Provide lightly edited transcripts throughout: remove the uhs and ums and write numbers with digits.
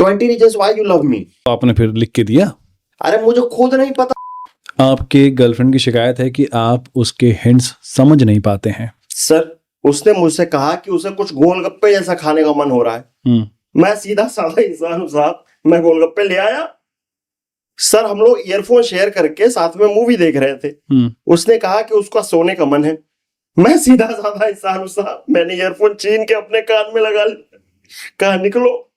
20 reasons why you love me। तो आपने फिर लिख के दिया? अरे मुझे खुद नहीं पता। आपके गर्लफ्रेंड की शिकायत है कि आप उसके हिंट्स समझ नहीं पाते हैं। सर उसने मुझसे कहा कि उसे कुछ गोलगप्पे जैसा खाने का मन हो रहा है। मैं सीधा साधा इंसान हूं साहब, मैं गोलगप्पे ले आया। सर हम लोग ईयरफोन शेयर करके साथ में मूवी देख रहे थे। उसने कहा कि उसका सोने का मन है। मैं सीधा साधा इंसान हूं साहब, मैंने ईयरफोन छीन के अपने कान में लगा लिया, कहा निकलो।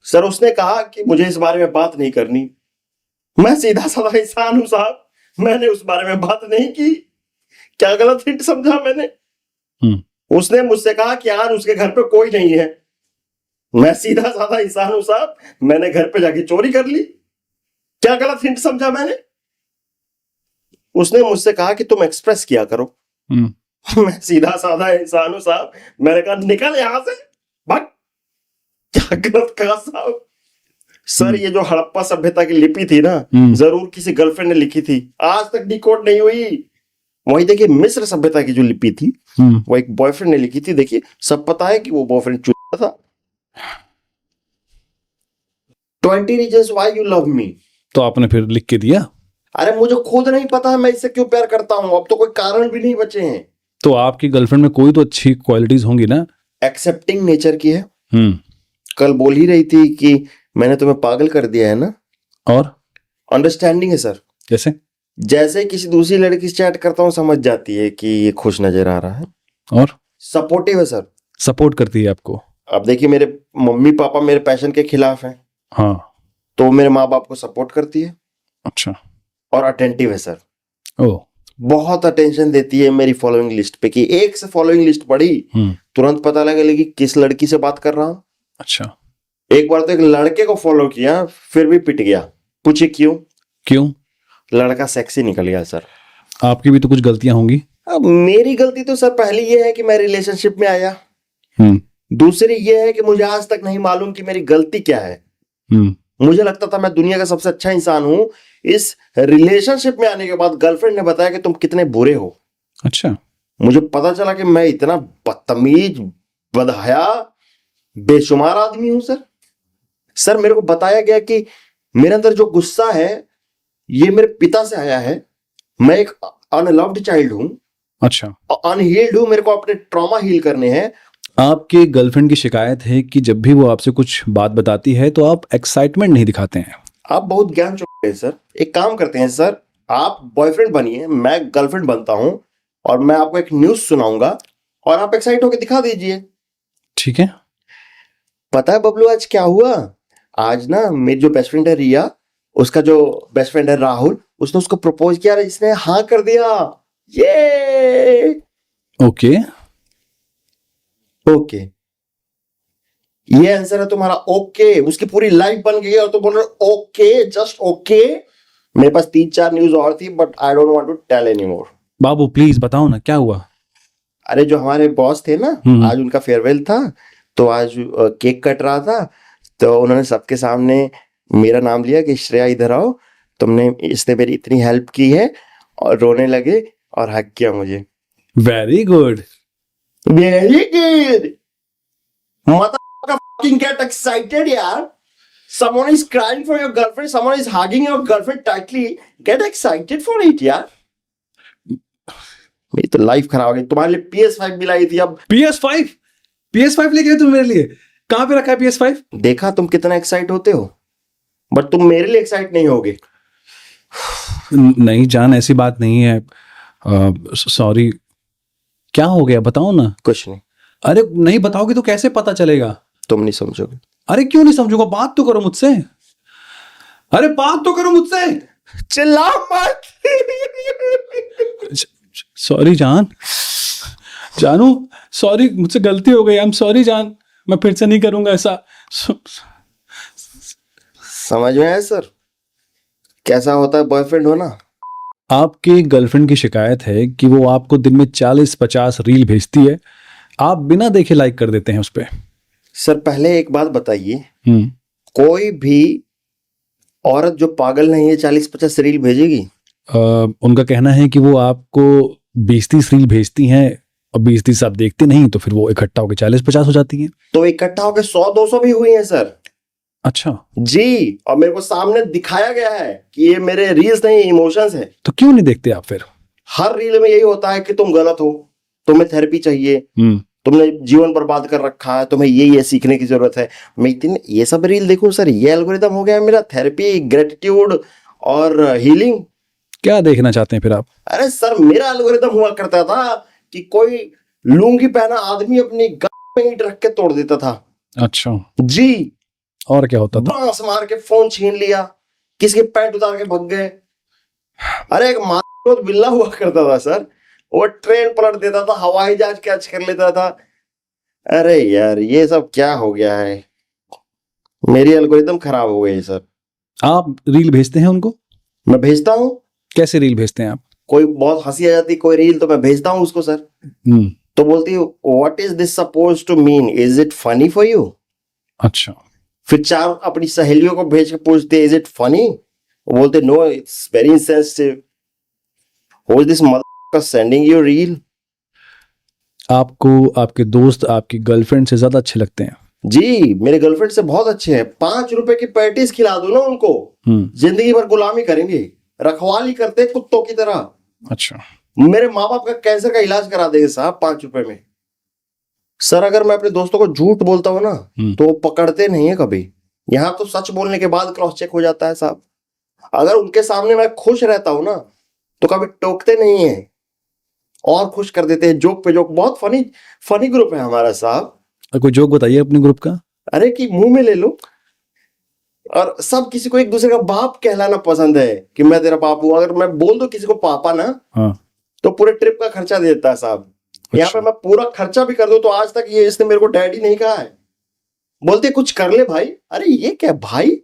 सर उसने कहा कि मुझे इस बारे में बात नहीं करनी। मैं सीधा साधा इंसान हूं साहब, मैंने उस बारे में बात नहीं की। क्या गलत हिंट समझा मैंने? उसने मुझसे कहा कि यार उसके घर पे कोई नहीं है। मैं सीधा साधा इंसान हूं साहब, मैंने घर पे जाके चोरी कर ली। क्या गलत हिंट समझा मैंने? उसने मुझसे कहा कि तुम एक्सप्रेस किया करो। मैं सीधा साधा इंसान हूं साहब, मैंने कहा निकल यहां से, भाग। क्या गलत कहा साहब? सर ये जो हड़प्पा सभ्यता की लिपि थी ना, जरूर किसी गर्लफ्रेंड ने लिखी थी, आज तक डिकोड नहीं हुई। वही देखिए मिस्र सभ्यता की जो लिपि थी वो एक बॉयफ्रेंड ने लिखी थी। देखिए सब पता है कि वो बॉयफ्रेंड चूतिया था। 20 reasons why you love me। तो आपने फिर लिख के दिया? अरे मुझे खुद नहीं पता है मैं इससे क्यों प्यार करता हूं, अब तो कोई कारण भी नहीं बचे हैं। तो आपकी गर्लफ्रेंड में कोई तो अच्छी क्वालिटीज होंगी ना? एक्सेप्टिंग नेचर की है। कल बोल ही रही थी कि मैंने तुम्हें पागल कर दिया है ना। और अंडरस्टैंडिंग है सर। जैसे किसी दूसरी लड़की से चैट करता हूँ समझ जाती है कि ये खुश नजर आ रहा है। और सपोर्टिव है सर। सपोर्ट करती है आपको? अब देखिए मेरे मम्मी पापा मेरे पैशन के खिलाफ हैं। हाँ। तो मेरे माँ बाप को सपोर्ट करती है। अच्छा। और अटेंटिव है सर। ओह। बहुत अटेंशन देती है मेरी फॉलोइंग लिस्ट पे, कि एक से फॉलोइंग लिस्ट पढ़ी तुरंत पता लगे कि किस लड़की से बात कर रहा हूँ। अच्छा। एक बार तो एक लड़के को फॉलो किया फिर भी पिट गया। पूछे क्यों? लड़का सेक्सी निकल गया सर। आपकी भी तो कुछ गलतियां होंगी। अब मेरी गलती तो सर पहली ये है कि मैं रिलेशनशिप में आया। दूसरी ये है कि मुझे आज तक नहीं मालूम कि मेरी गलती क्या है। मुझे लगता था मैं दुनिया का सबसे अच्छा इंसान हूं। इस रिलेशनशिप में आने के बाद गर्लफ्रेंड ने बताया कि तुम कितने बुरे हो। अच्छा। मुझे पता चला कि मैं इतना बदतमीज, बदहया, बेशुमार आदमी हूं सर मेरे को बताया गया कि मेरे अंदर जो गुस्सा है ये मेरे पिता से आया है। मैं एक अनलव्ड चाइल्ड हूं। अच्छा। अनहील्ड हूं, मेरे को अपने ट्रॉमा हील करने हैं। आपके गर्लफ्रेंड की शिकायत है कि जब भी वो आपसे कुछ बात बताती है तो आप एक्साइटमेंट नहीं दिखाते हैं। आप बहुत ज्ञान चुके हैं सर। एक काम करते हैं सर, आप बॉयफ्रेंड बनिए, मैं गर्लफ्रेंड बनता हूं और मैं आपको एक न्यूज सुनाऊंगा और आप एक्साइट होकर दिखा दीजिए। ठीक है। पता है बबलू आज क्या हुआ? आज ना मेरी जो बेस्ट फ्रेंड है रिया, उसका जो बेस्ट फ्रेंड है राहुल, उसने उसको प्रपोज किया, इसने हाँ कर दिया। ये ओके। ये आंसर है तुम्हारा। ओके। उसकी पूरी लाइफ बन गई और तुम बोल रहे हो ओके, जस्ट ओके। मेरे पास 3-4 न्यूज और थी but I don't want to tell any more. बाबू प्लीज बताओ ना क्या हुआ। अरे जो हमारे बॉस थे ना, आज उनका फेयरवेल था, तो आज केक कट रहा था, तो उन्होंने सबके सामने मेरा नाम लिया कि श्रेया इधर आओ, इसने मेरी इतनी हेल्प की है, और रोने लगे और हक किया मुझे। Very good. Fucking get excited यार. Someone is crying for your girlfriend, someone is hugging your girlfriend tightly. Get excited for it यार. मेरी तो लाइफ खराब हो गई। तुम्हारे लिए PS5 भी लाई थी। अब PS5 लेके आए तुम मेरे लिए? कहां पे रखा है PS5? देखा तुम कितना एक्साइट होते हो, बट तुम मेरे लिए एक्साइट नहीं होगे। नहीं जान, ऐसी बात नहीं है। सॉरी। क्या हो गया बताओ ना। कुछ नहीं। अरे नहीं बताओगे तो कैसे पता चलेगा? तुम नहीं समझोगे। अरे क्यों नहीं समझूंगा? बात तो करो मुझसे। अरे बात तो करो मुझसे। चिल्ला मत। सॉरी जानू, सॉरी, मुझसे गलती हो गई। आई एम सॉरी जान, मैं फिर से नहीं करूंगा ऐसा। समझ में आया सर कैसा होता है बॉयफ्रेंड होना? आपकी गर्लफ्रेंड की शिकायत है कि वो आपको दिन में 40-50 रील भेजती है, आप बिना देखे लाइक कर देते हैं उस पर। सर पहले एक बात बताइए, कोई भी औरत जो पागल नहीं है 40-50 रील भेजेगी? उनका कहना है कि वो आपको 20-30 रील भेजती हैं और 20-30 आप देखते नहीं, तो फिर वो इकट्ठा होकर 40-50 हो जाती हैं। तो इकट्ठा होकर 100-200 भी हुई है सर। अच्छा, जी, और मेरे को सामने दिखाया गया है कि ये मेरे रील्स नहीं, इमोशंस है। तो क्यों नहीं देखते आप फिर? हर रील में यही होता है कि तुम गलत हो, तुम्हें थेरेपी चाहिए, तुमने जीवन बर्बाद कर रखा है, तुम्हें ये सीखने की जरूरत है। मैं इतने ये सब रील देखूं सर, ये एल्गोरिदम हो गया मेरा थेरेपी, ग्रेटिट्यूड और हीलिंग। क्या देखना चाहते हैं फिर आप? अरे सर, मेरा एल्गोरिदम हुआ करता था कि कोई लुंगी पहना आदमी अपनी गाल में ईंट रख के तोड़ देता था। अच्छा, जी, और क्या होता था? बांस मार के फोन छीन लिया, किसी के पैंट उतार के भग गए। अरे एक मासूम बिल्ला हुआ करता था सर, वो ट्रेन पलट देता था, हवाई जहाज कैच कर लेता था। अरे यार, ये सब क्या हो गया है, मेरी एल्गोरिदम खराब हो गई सर। आप रील भेजते हैं उनको? मैं भेजता हूँ, कैसे रील भेजते हैं आप? कोई बहुत हंसी आ जाती कोई रील तो मैं भेजता हूँ उसको सर, तो बोलती हूँ what is this suppose to mean, is it funny for you. अच्छा, फिर 4 अपनी सहेलियों को भेज के पूछते इज इट फनी, वो बोलते no it's very insensitive, who is this motherfucker sending you reel. आपको आपके दोस्त आपकी गर्लफ्रेंड से ज्यादा अच्छे लगते हैं? जी, मेरे गर्लफ्रेंड से बहुत अच्छे हैं। 5 रुपए की पैटीज खिला दो ना उनको, जिंदगी भर गुलामी करेंगे, रखवाली करते कुत्तों की तरह। अच्छा, मेरे माँ बाप का कैंसर का इलाज करा देंगे साहब 5 रुपए में। सर अगर मैं अपने दोस्तों को झूठ बोलता हूँ ना तो वो पकड़ते नहीं है कभी। यहाँ तो सच बोलने के बाद क्रॉस चेक हो जाता है साहब। अगर उनके सामने मैं खुश रहता हूँ ना तो कभी टोकते नहीं है और खुश कर देते हैं, जोक पे जोक। बहुत फनी ग्रुप है हमारा साहब। कोई जोक बताइए अपने ग्रुप का। अरे कि मुंह में ले लो। और सब किसी को एक दूसरे का बाप कहलाना पसंद है कि मैं तेरा बाप हूं। अगर मैं बोल दो किसी को पापा ना, तो पूरे ट्रिप का खर्चा दे देता है साहब। यहाँ पे मैं पूरा खर्चा भी कर दूं तो आज तक ये इसने मेरे को डैडी नहीं कहा है। बोलते कुछ कर ले भाई। अरे ये क्या भाई।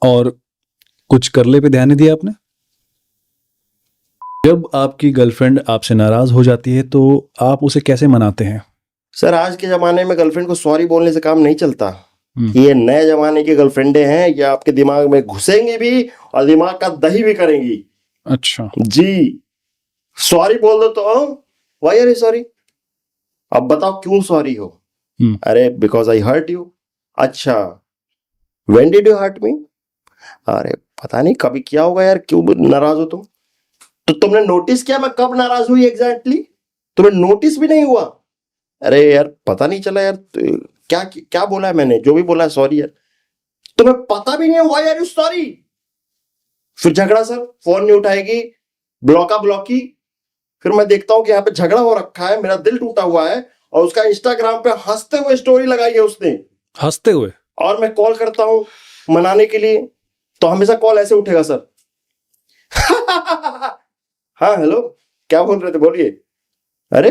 और कुछ कर ले पे ध्यान नहीं दिया आपने? जब आपकी गर्लफ्रेंड आपसे नाराज हो जाती है तो आप उसे कैसे मनाते हैं? सर आज के जमाने में गर्लफ्रेंड को सॉरी बोलने से काम नहीं चलता। ये नए जमाने की गर्लफ्रेंडें हैं, ये आपके दिमाग में घुसेंगी भी और दिमाग का दही भी करेंगी। अच्छा जी, सॉरी बोल दो तो व्हाई आर यू सॉरी। अब बताओ क्यों सॉरी हो। अरे बिकॉज आई हर्ट यू। अच्छा, when did you hurt me. अरे पता नहीं कभी किया होगा यार, क्यों नाराज हो तुम। तो तुमने नोटिस किया मैं कब नाराज हुई एग्जैक्टली? तुम्हें नोटिस भी नहीं हुआ। अरे यार पता नहीं चला यार, क्या क्या बोला है मैंने, जो भी बोला है सॉरी यार। तुम्हें पता भी नहीं है व्हाई आर यू सॉरी। फिर झगड़ा सर, फोन नहीं उठाएगी, ब्लॉकी। फिर मैं देखता हूँ कि यहाँ पे झगड़ा हो रखा है, मेरा दिल टूटा हुआ है और उसका इंस्टाग्राम पे हंसते हुए स्टोरी लगाई है उसने। हंसते हुए? और मैं कॉल करता हूँ मनाने के लिए तो हमेशा कॉल ऐसे उठेगा सर। हाँ हेलो, क्या बोल रहे थे बोलिए। अरे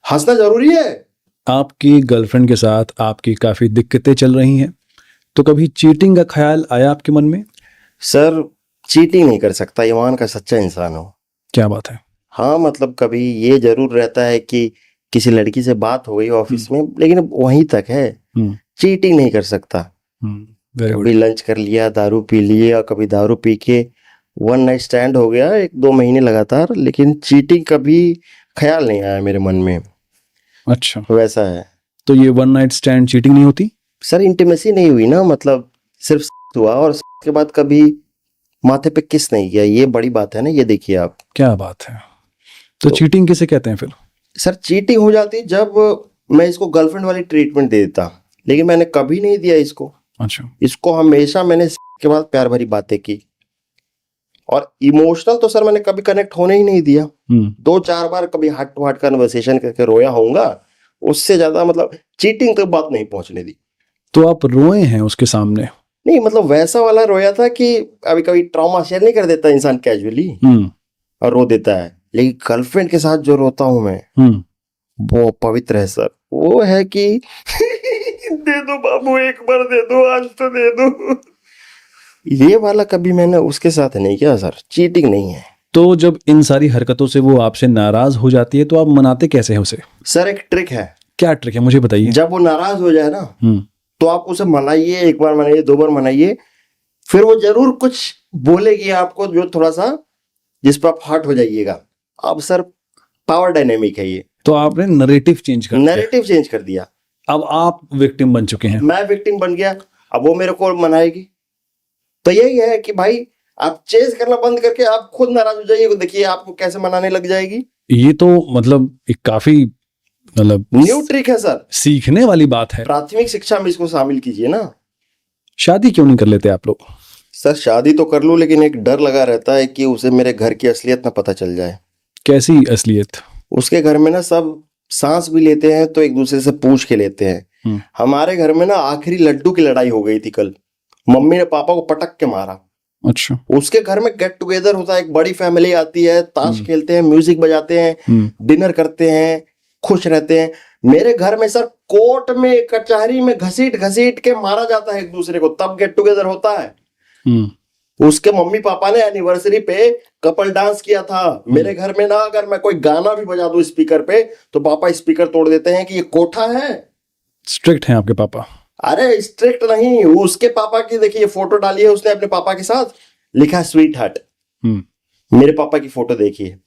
हंसना जरूरी है। आपकी गर्लफ्रेंड के साथ आपकी काफी दिक्कतें चल रही हैं, तो कभी चीटिंग का ख्याल आया आपके मन में? सर चीटिंग नहीं कर सकता ईमान का सच्चा इंसान हो। क्या बात है। हाँ मतलब कभी ये जरूर रहता है कि किसी लड़की से बात हो गई ऑफिस में, लेकिन वहीं तक है। चीटिंग नहीं कर सकता। कभी लंच कर लिया, दारू पी लिया, कभी दारू पी के वन नाइट स्टैंड हो गया 1-2 महीने लगातार, लेकिन चीटिंग कभी ख्याल नहीं आया मेरे मन में। अच्छा, वैसा है। तो ये वन नाइट स्टैंड चीटिंग नहीं होती? सर इंटीमेसी नहीं हुई ना, मतलब सिर्फ हुआ और के बाद कभी माथे पे किस नहीं किया। ये बड़ी बात है ना, ये देखिए आप। क्या बात है। तो चीटिंग किसे कहते हैं फिर? सर चीटिंग हो जाती जब मैं इसको गर्लफ्रेंड वाली ट्रीटमेंट दे देता, लेकिन मैंने कभी नहीं दिया इसको। अच्छा, इसको हमेशा मैंने के बाद प्यार भरी बातें की और इमोशनल तो सर मैंने कभी कनेक्ट होने ही नहीं दिया। 2-4 बार कभी हार्ट टू हार्ट कन्वर्सेशन करके रोया होऊंगा, उससे ज्यादा मतलब चीटिंग तक बात नहीं पहुंचने दी। तो आप रोए हैं उसके सामने? नहीं मतलब वैसा वाला रोया था कि अभी कभी ट्रॉमा शेयर नहीं कर देता इंसान कैजुअली और रो देता है, लेकिन गर्लफ्रेंड के साथ जो रोता हूं मैं वो पवित्र है सर। वो है कि दे दो बाबू, एक बार दे दो, आज तो दे दो। ये वाला कभी मैंने उसके साथ नहीं किया सर, चीटिंग नहीं है। तो जब इन सारी हरकतों से वो आपसे नाराज हो जाती है तो आप मनाते कैसे हैं उसे? सर एक ट्रिक है। क्या ट्रिक है, मुझे बताइए। जब वो नाराज हो जाए ना तो आप उसे मनाइए, 1 बार मनाइए, 2 बार मनाइए, फिर वो जरूर कुछ बोलेगी आपको जो थोड़ा सा जिस पर आप हर्ट हो जाइएगा। अब सर पावर डायनेमिक है ये। तो आपने नैरेटिव चेंज कर दिया। नैरेटिव चेंज कर दिया। अब आप विक्टिम बन चुके हैं। मैं विक्टिम बन गया अब वो मेरे को मनाएगी। तो यही है कि भाई आप चेज करना बंद करके आप खुद नाराज हो जाइए, देखिए आपको कैसे मनाने लग जाएगी। ये तो मतलब एक काफी मतलब न्यू ट्रिक है सर, सीखने वाली बात है। प्राथमिक शिक्षा में इसको शामिल कीजिए ना। शादी क्यों नहीं कर लेते आप लोग? सर शादी तो कर लूं, लेकिन एक डर लगा रहता है कि उसे मेरे घर की असलियत ना पता चल जाए। कैसी असलियत? उसके घर में ना सब सांस भी लेते हैं तो एक दूसरे से पूछ के लेते हैं। हमारे घर में ना आखिरी लड्डू की लड़ाई हो गई थी कल, मम्मी ने पापा को पटक के मारा। अच्छा। उसके घर में गेट टुगेदर होता है, एक बड़ी फैमिली आती है, ताश खेलते हैं, म्यूजिक बजाते हैं, डिनर करते हैं, खुश रहते हैं। मेरे घर में सर कोर्ट में कचहरी में घसीट घसीट के मारा जाता है एक दूसरे को, तब गेट टुगेदर होता है। उसके मम्मी पापा ने एनिवर्सरी पे कपल डांस किया था। मेरे घर में ना अगर मैं कोई गाना भी बजा दूं स्पीकर पे तो पापा स्पीकर तोड़ देते हैं कि ये कोठा है। स्ट्रिक्ट हैं आपके पापा? अरे स्ट्रिक्ट नहीं, उसके पापा की देखिए फोटो डाली है उसने अपने पापा के साथ, लिखा स्वीट हार्ट। मेरे पापा की फोटो देखिए।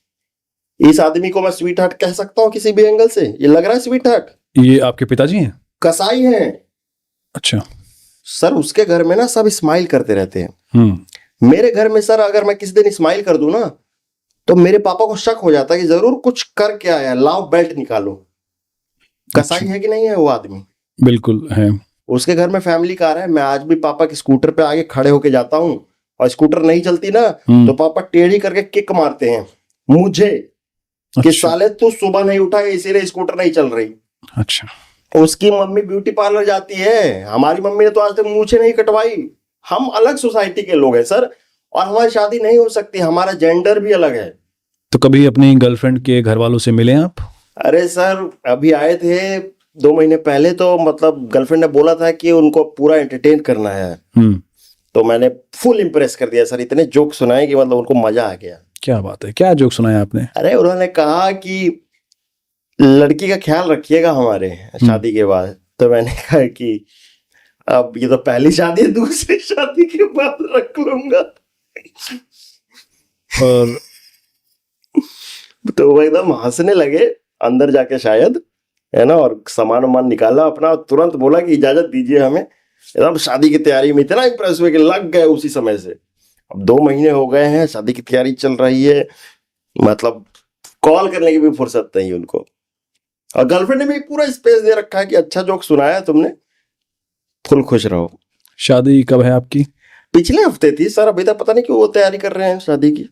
इस आदमी को मैं स्वीट हार्ट कह सकता हूँ किसी भी एंगल से? ये लग रहा है स्वीट हार्ट? ये आपके पिताजी हैं? कसाई हैं। अच्छा सर उसके घर में ना सब स्माइल करते रहते हैं। मेरे घर में सर अगर मैं किसी दिन स्माइल कर दूं ना तो मेरे पापा को शक हो जाता है कि जरूर कुछ कर क्या आया, लाओ बेल्ट निकालो। कसाई है कि नहीं है वो आदमी? बिल्कुल है। उसके घर में फैमिली कार है। मैं आज भी पापा के स्कूटर पे आगे खड़े होके जाता हूँ और स्कूटर नहीं चलती ना तो पापा टेढ़ी करके किक मारते हैं मुझे। अच्छा। कि साले तू सुबह नहीं उठा इसीलिए स्कूटर नहीं चल रही। अच्छा। उसकी मम्मी ब्यूटी पार्लर जाती है, हमारी मम्मी ने तो आज तक मूछें नहीं कटवाई। हम अलग सोसाइटी के लोग हैं सर, और हमारी शादी नहीं हो सकती, हमारा जेंडर भी अलग है। तो कभी अपनी गर्लफ्रेंड के घर वालों से मिले आप? अरे सर अभी आए थे 2 महीने पहले, तो मतलब गर्लफ्रेंड ने बोला था कि उनको पूरा एंटरटेन करना है। तो मैंने फुल इम्प्रेस कर दिया सर, इतने जोक सुनाए कि मतलब उनको मजा आ गया। क्या बात है, क्या जोक सुनाया आपने? अरे उन्होंने कहा कि लड़की का ख्याल रखिएगा हमारे शादी के बाद। तो मैंने कहा कि अब ये तो पहली शादी है, दूसरी शादी के बाद रख लूंगा। और तो वो एकदम हंसने लगे अंदर जाके शायद, है ना, और सामान वामान निकाला अपना, तुरंत बोला कि इजाजत दीजिए हमें। एकदम शादी की तैयारी में इतना इंप्रेस हुए कि लग गए उसी समय से। अब 2 महीने हो गए हैं, शादी की तैयारी चल रही है, मतलब कॉल करने की भी फुर्सत नहीं उनको। और गर्लफ्रेंड ने भी पूरा स्पेस दे रखा है कि अच्छा जोक सुनाया तुमने, फुल खुश रहो। शादी कब है आपकी? पिछले हफ्ते थी सर, अभी तक पता नहीं क्यों वो तैयारी कर रहे हैं शादी की।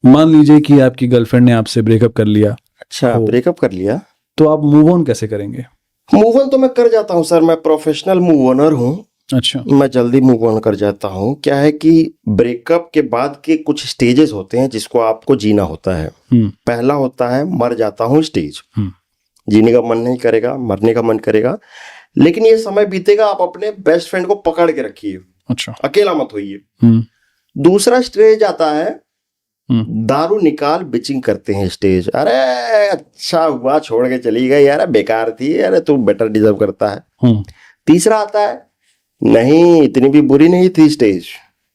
मान लीजिए कि आपकी गर्लफ्रेंड ने आपसे ब्रेकअप कर लिया। अच्छा, ब्रेकअप कर लिया तो आप मूव ऑन कैसे करेंगे? मूव ऑन तो मैं कर जाता हूँ सर, मैं प्रोफेशनल मूव ऑनर हूँ। अच्छा। मैं जल्दी मूव ऑन कर जाता हूँ। क्या है कि ब्रेकअप के बाद के कुछ स्टेजेस होते हैं जिसको आपको जीना होता है। पहला होता है मर जाता हूँ स्टेज। जीने का मन नहीं करेगा, मरने का मन करेगा, लेकिन ये समय बीतेगा, आप अपने बेस्ट फ्रेंड को पकड़ के रखिए। अच्छा। अकेला मत होइए। दूसरा स्टेज आता है दारू निकाल बिचिंग करते हैं स्टेज। अरे अच्छा हुआ छोड़ के चली गई यार, बेकार थी, अरे तू बेटर डिजर्व करता है। तीसरा आता है नहीं इतनी भी बुरी नहीं थी स्टेज,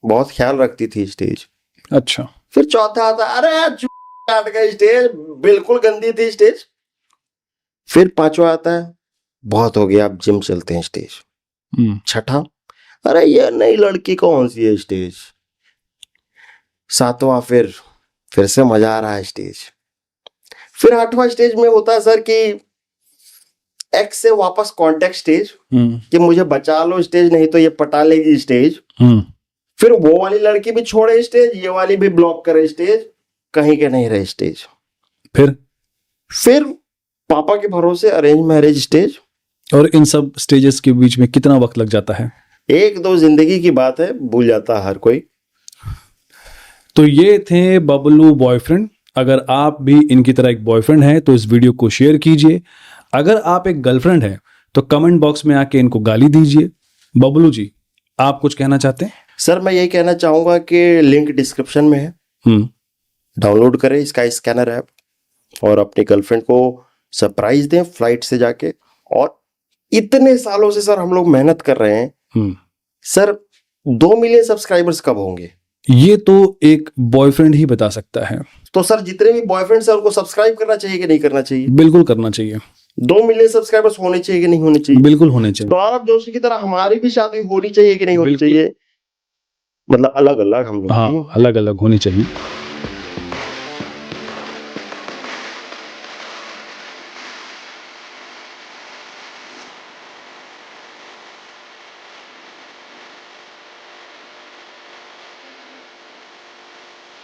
बहुत ख्याल रखती थी स्टेज। अच्छा। फिर चौथा आता है अरे काट गई स्टेज, बिल्कुल गंदी थी स्टेज। फिर पांचवा आता है बहुत हो गया अब जिम चलते हैं स्टेज। छठा अरे ये नई लड़की कौन सी है स्टेज। सातवां फिर से मजा आ रहा है स्टेज। फिर 8वां स्टेज में होता है सर कि एक्स से वापस कांटेक्ट स्टेज, कि मुझे बचा लो स्टेज, नहीं तो ये पटा लेगी स्टेज। फिर वो वाली लड़की भी छोड़े स्टेज, ये वाली भी ब्लॉक करे स्टेज, कहीं के नहीं रहे स्टेज। फिर पापा के भरोसे अरेंज मैरिज स्टेज। और इन सब स्टेजेस के बीच में कितना वक्त लग जाता है? 1-2 जिंदगी की बात है, भूल जाता है हर कोई। तो ये थे बबलू बॉयफ्रेंड। अगर आप भी इनकी तरह एक बॉयफ्रेंड है तो इस वीडियो को शेयर कीजिए। अगर आप एक गर्लफ्रेंड है तो कमेंट बॉक्स में आके इनको गाली दीजिए। बबलू जी, आप कुछ कहना चाहते हैं? सर मैं यही कहना चाहूंगा कि लिंक डिस्क्रिप्शन में है, डाउनलोड करें स्काई स्कैनर ऐप और अपनी गर्लफ्रेंड को सरप्राइज दें फ्लाइट से जाके। और इतने सालों से सर हम लोग मेहनत कर रहे हैं सर, 2 मिलियन सब्सक्राइबर्स कब होंगे ये तो एक बॉयफ्रेंड ही बता सकता है। तो सर जितने भी बॉयफ्रेंड्स हैं उनको सब्सक्राइब करना चाहिए कि नहीं करना चाहिए? बिल्कुल करना चाहिए। 2 मिलियन सब्सक्राइबर्स होने चाहिए कि नहीं होने चाहिए? बिल्कुल होने चाहिए। सौरभ जोशी की तरह हमारी भी शादी होनी चाहिए कि नहीं होनी बिल्कुल। चाहिए? मतलब अलग अलग हम लोग हाँ, की। अलग अलग होनी चाहिए।